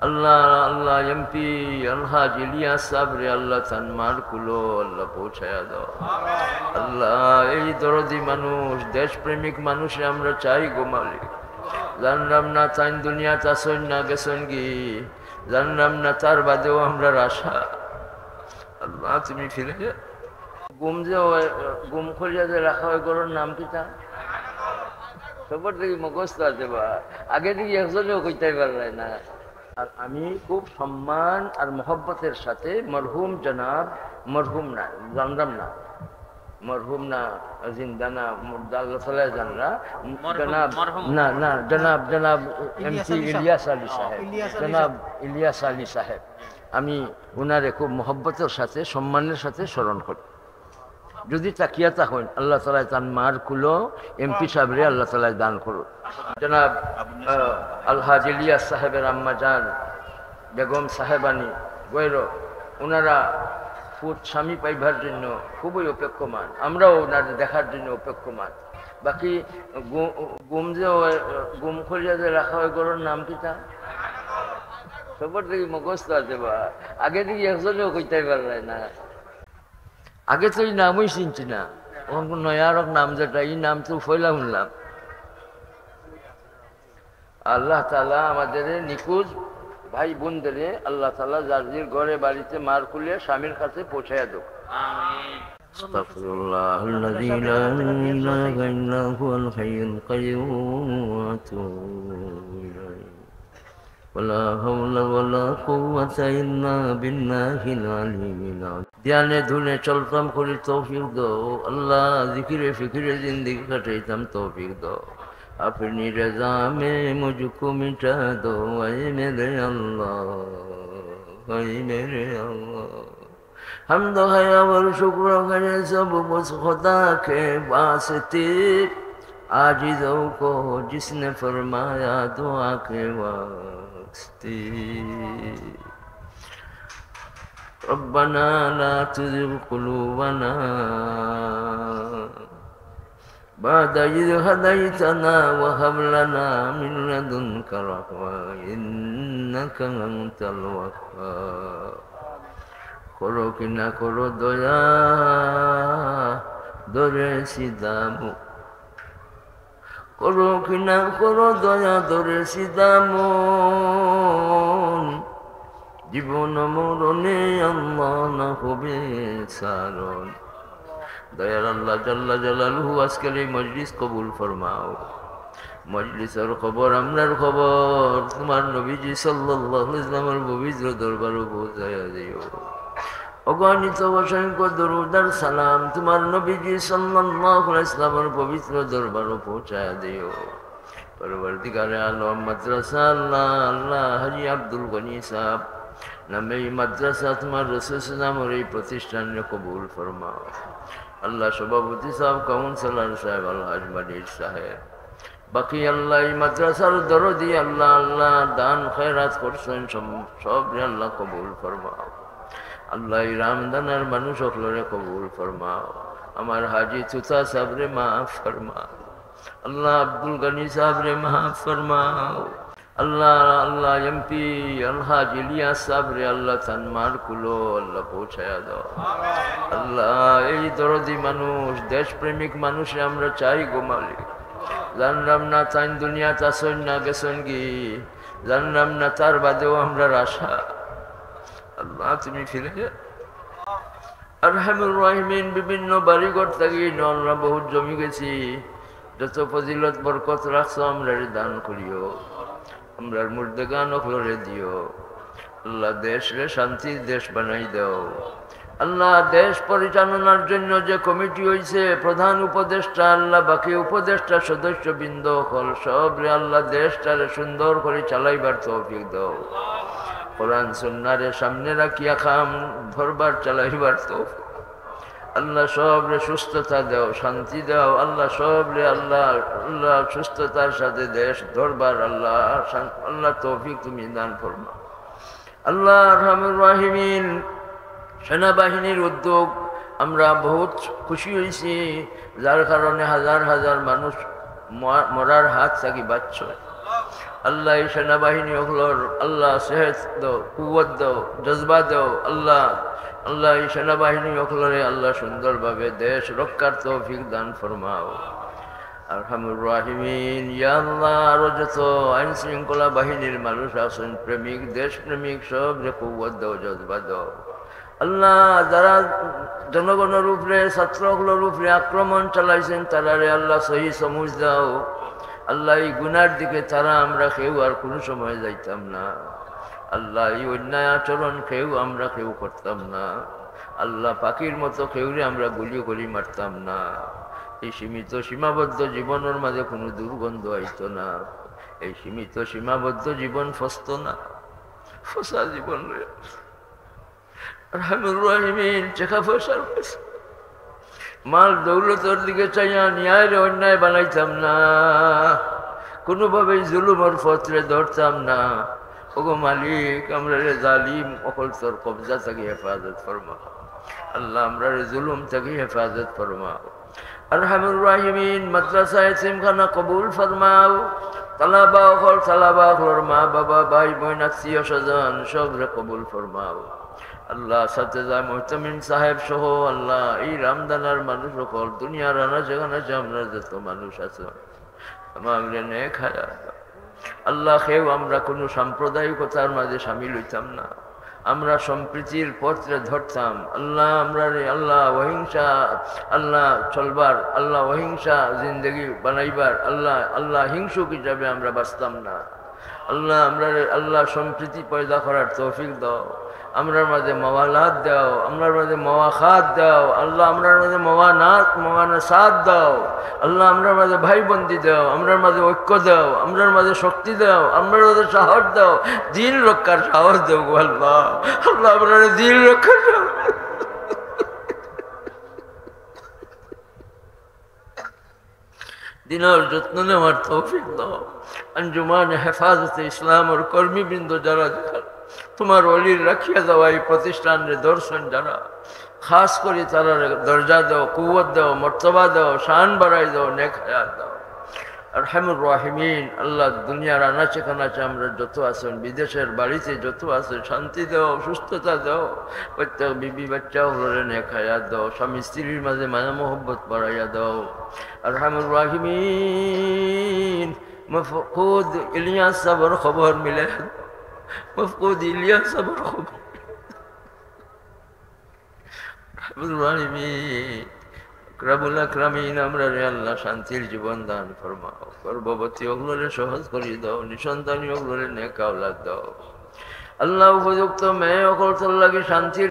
আল্লাহ আল্লাহ MP আলহাজ ইলিয়াস সাবরে আল্লাহ তানমার কুলো আল্লাহ পৌঁছায়া দাও। আল্লাহ এই দরদি মানুষ দেশপ্রেমিক মানুষে আমরা চাই গো মালিক। জানলাম না তাই দুনিয়া চাষন না গেছন গি, জানলাম না তার বাদেও আমরা আশা। আল্লাহ তুমি ফিরে গুম যে গুম করিয়া যে রাখা হয় গরুর নাম কি তা সবার থেকে মুখস্থ আছে বা আগে থেকে একজনেও কইতে পারলাই না। আর আমি খুব সম্মান আর মহব্বতের সাথে মরহুম জনাব, মরহুম না জানলাম না, মরহুম না জিন্দা না মুর্দা আল্লাহ তাআলা জানরা, জনাব না না জনাব জনাব এমপি ইলিয়াস আলী সাহেব, জনাব ইলিয়াস আলী সাহেব, আমি ওনারে খুব মহব্বতের সাথে সম্মানের সাথে স্মরণ করি। যদি তাকিয়া থাকেন আল্লাহ তাআলা তার মার কুলো এমপি সাহেবরে আল্লাহ তাআলা দান করুন। জনাব আলহাজ ইলিয়াস সাহেবের আম্মা জান বেগম সাহেবানী গৈর, ওনারা ফুট স্বামী পাইবার জন্য খুবই অপেক্ষমান, আমরাও ওনাদের দেখার জন্য অপেক্ষমান। বাকি গুম যে গুম করিয়া যে রাখা হয় গরুর নাম কি তা সবার থেকে মুখস্থ আছে বা আগে থেকে একজনেও কইতে পারলাই না। আগে তো এই নামই চিনছি না, নয়ার নাম যেটা এই নাম তো ফয়লা শুনলাম। আল্লাহ তাআলা আমাদের নিকুজ ভাই বোনদের আল্লাহ তাআলা যার ঘরে বাড়িতে মার খুলে স্বামীর কাছে পৌঁছায়া দেব। আস্তাগফিরুল্লাহাল্লাযী লা ইলাহা ইল্লা হুয়াল হাইয়ুল কাইয়্যুম ওয়া আতুবু ইলাইহি ওয়ালা হাওলা ওয়ালা কুওয়াতা ইল্লা বিল্লাহিল আলিয়্যিল আযীম। ধ্যানে ধুনে চলতাম করি তৌফিক দাও আল্লাহ, জিকিরে ফিকিরে জিন্দেগি কাটাইতাম তৌফিক দাও। अपनी रज़ा में मुझको मिटा दो ऐ मेरे अल्लाह, ऐ मेरे अल्लाह। हमद है और शुक्र करे सब उस खुदा के वास्ते, आजिज़ों को जिसने फरमाया दुआ के वास्ते। रब्बना ला तुज़िग़ क़ुलूबना بعد إذ هديتنا وهب لنا من لدنك رحمة إنك أنت الوهاب। করো কিনা করো দয়া দরে সিদামু, করো কিনা করো দয়া দরে সিদামন, জীবন মরণে আল্লাহ না হবে সারণ। দয়ার আল্লাহ জাল্লা জালালুহু আজকের এই মজলিস কবুল ফরমাও। মজলিসের খবর আমরার খবর তোমার নবীজি সাল্লাল্লাহু আলাইহি ওয়াসাল্লামের পবিত্র দরবারে পৌঁছায়া দিও। অগণিত অসংখ্য দরুদ আর সালাম তোমার নবীজি সাল্লাল্লাহু আলাইহি ওয়াসাল্লামের পবিত্র দরবারে পৌঁছায়া দিও। পরবর্তীকারে আলম মাদ্রাসা আল্লাহ আল্লাহ হাজি আব্দুল গনি সাহেব নামে এই মাদ্রাসা তোমার রাসূল সাল্লাল্লাহু এই প্রতিষ্ঠানে কবুল ফরমাও। আল্লাহ সভাপতি সাহেব, কাউন্সিলর সাহেব, আলহাজ মানির সাহেব, বাকি আল্লাহ এই মাদ্রাসার দরদি আল্লাহ আল্লাহ দান খয়রাত করছেন সব আল্লাহ কবুল ফরমাও। আল্লাহ এই রামদানার মানুষ সকলরে কবুল ফরমাও। আমার হাজি তুতা সাহেবরে মাফ ফরমাও। আল্লাহ আব্দুল গনি সাহেবরে মাফ ফরমাও। আল্লাহ আল্লাহ এমপি আলহাজ ইলিয়াস সাবরে আল্লাহ তানমার কুলো আল্লাহ পৌঁছায়া দাও। আল্লাহ এই দরদি মানুষ দেশপ্রেমিক মানুষে আমরা চাই গো মালিক। জানলাম না তাই দুনিয়া চাষন না গেছন গি, জানলাম না তার বাদেও আমরা আশা। আল্লাহ তুমি ফিরে আরহামুর রাহিমিন। বিভিন্ন বাড়িঘর থাকি আমরা বহুত জমি গেছি, যত ফজিলত বরকত রাখছো আমরা দান করিও। আমরার মুর্দেগান অখলরে দিও আল্লাহ। দেশ রে শান্তির দেশ বানাই দাও আল্লাহ। দেশ পরিচালনার জন্য যে কমিটি হয়েছে, প্রধান উপদেষ্টা আল্লাহ, বাকি উপদেষ্টা সদস্যবৃন্দ হল সব রে আল্লাহ দেশটারে সুন্দর করে চালাইবার তৌফিক দাও। কোরআন সুন্নাহরে সামনে রাখিয়া খাম ধরবার চালাইবার তৌফিক আল্লাহ। সব রে সুস্থতা দাও, শান্তি দাও আল্লাহ। সব রে আল্লাহ আল্লাহ সুস্থতার সাথে দেশ ধরবার আল্লাহ আল্লাহ তৌফিক তুমি দান ফরমাও আল্লাহ। আরহামুর রাহিমিন। সেনাবাহিনীর উদ্যোগ আমরা বহুত খুশি হয়েছি, যার কারণে হাজার হাজার মানুষ মরার হাত থাকি বাঁচছ। আল্লাহ এই সেনাবাহিনী ওগুলোর আল্লাহ সেহত দাও, কুওয়াত দাও, জজবা দাও। আল্লাহ আল্লাহ এই সেনাবাহিনী ওগুলোরে আল্লাহ সুন্দরভাবে দেশ রক্ষার তৌফিক দান ফরমাও। আরহামুর রাহিমিন, ইয়া আল্লাহ, আরো যত আইন শৃঙ্খলা বাহিনীর মানুষ আছেন, প্রেমিক, দেশপ্রেমিক, সব রে কুওয়াত দাও, জজবা দাও। আল্লাহ যারা জনগণের উপরে, ছাত্রগুলোর উপরে আক্রমণ চালাইছেন, তারারে আল্লাহ সহি সমুজ দাও। আল্লাহ এই গুনার দিকে তারা আমরা কেউ আর কোনো সময় যাইতাম না। আল্লাহ এই অন্যায় আচরণ আমরা কেউ করতাম না। আল্লাহ পাখির মতো কেউরে আমরা গুলি গুলি মারতাম না। এই সীমিত সীমাবদ্ধ জীবনের মাঝে কোনো দুর্গন্ধ আইত না। এই সীমিত সীমাবদ্ধ জীবন ফসত না, ফসা জীবন আরহামুর রাহিমিন, টাকা পয়সার মাল দৌলতের দিকে চাইয়া ন্যায়ের অন্যায় বানাইতাম না, কোনোভাবেই জুলুমের পত্রে ধরতাম না। ওগো মালিক, আমরা রে জালিম অকল তোর কবজা থেকে হেফাজত ফরমা। আল্লাহ আমরা রে জুলুম থেকে হেফাজত ফরমাও। আরহামুর রাহিমিন, মাদ্রাসা এতিমখানা কবুল ফরমাও। তালাবা অকল তালাবা অকলর মা বাবা, ভাই বোন, আত্মীয় স্বজন সব রে কবুল ফরমাও। আল্লাহ সাথে যায় মোহতামিম সাহেব সহ আল্লাহ এই রামদানার মানুষ সকল, দুনিয়ার আনা যেখানে আমরা যত মানুষ আছে আমাকে নে খায়া। আল্লাহ কেউ আমরা কোনো সাম্প্রদায়িকতার মাঝে সামিল হইতাম না, আমরা সম্প্রীতির পত্রে ধরতাম। আল্লাহ আমরা রে আল্লাহ অহিংসা আল্লাহ চলবার, আল্লাহ অহিংসা জিন্দগি বানাইবার, আল্লাহ আল্লাহ হিংসুক হিসাবে আমরা বাঁচতাম না। আল্লাহ আমরা রে আল্লাহ সম্প্রীতি পয়দা করার তৌফিক দাও। আমরার মাঝে মাওয়ালাত দাও, আমরার মাঝে মাওয়াখাত দাও। আল্লাহ আমরার মাঝে মাওয়ানাসাত দাও। আল্লাহ আমরার মাঝে ভাই বন্দি দাও, আমরার মাঝে ঐক্য দাও, আমরার মাঝে শক্তি দাও, আমরার মাঝে সাহস দাও, দিন রক্ষার সাহস দাও গো আল্লাহ। আল্লাহ আমরার দিন রক্ষার দিনের যত্ন নেওয়ার তৌফিক দাও। আঞ্জুমান হেফাজতে ইসলামের কর্মীবৃন্দ যারা তোমার অলির রাখিয়া দেওয়া এই প্রতিষ্ঠানের দর্শন যারা, খাস করে তারা দরজা দাও, কুওয়াত দাও, মর্তবা দাও, শান বাড়াই দাও, নেক হায়াত দাও। আরহামুর রাহিমিন, আল্লাহ দুনিয়ার আনাচে কানাচে আমরা যত আছেন, বিদেশের বাড়িতে যত আছে, শান্তি দাও, সুস্থতা দাও। প্রত্যেক বিবি বাচ্চা হলে নেক হায়াত দাও, স্বামী স্ত্রীর মাঝে মায়া মোহব্বত বাড়াইয়া দাও। আরহামুর রাহিমিন, মফকুদ ইলিয়াস সাবর খবর মিলে, মফকুদ ইলিয়াস সাবর খবর রাবুল আকরামিন, আমরা রে আল্লাহ শান্তির জীবন দান ফরমাও। গর্ভবতী ওগুলোরে সহজ করিয়ে দাও, নিঃসন্তানী ওগুলোরে নেক আওলাদ দাও। আল্লাহ উপযুক্ত মেয়ে অকল তোর লাগে শান্তির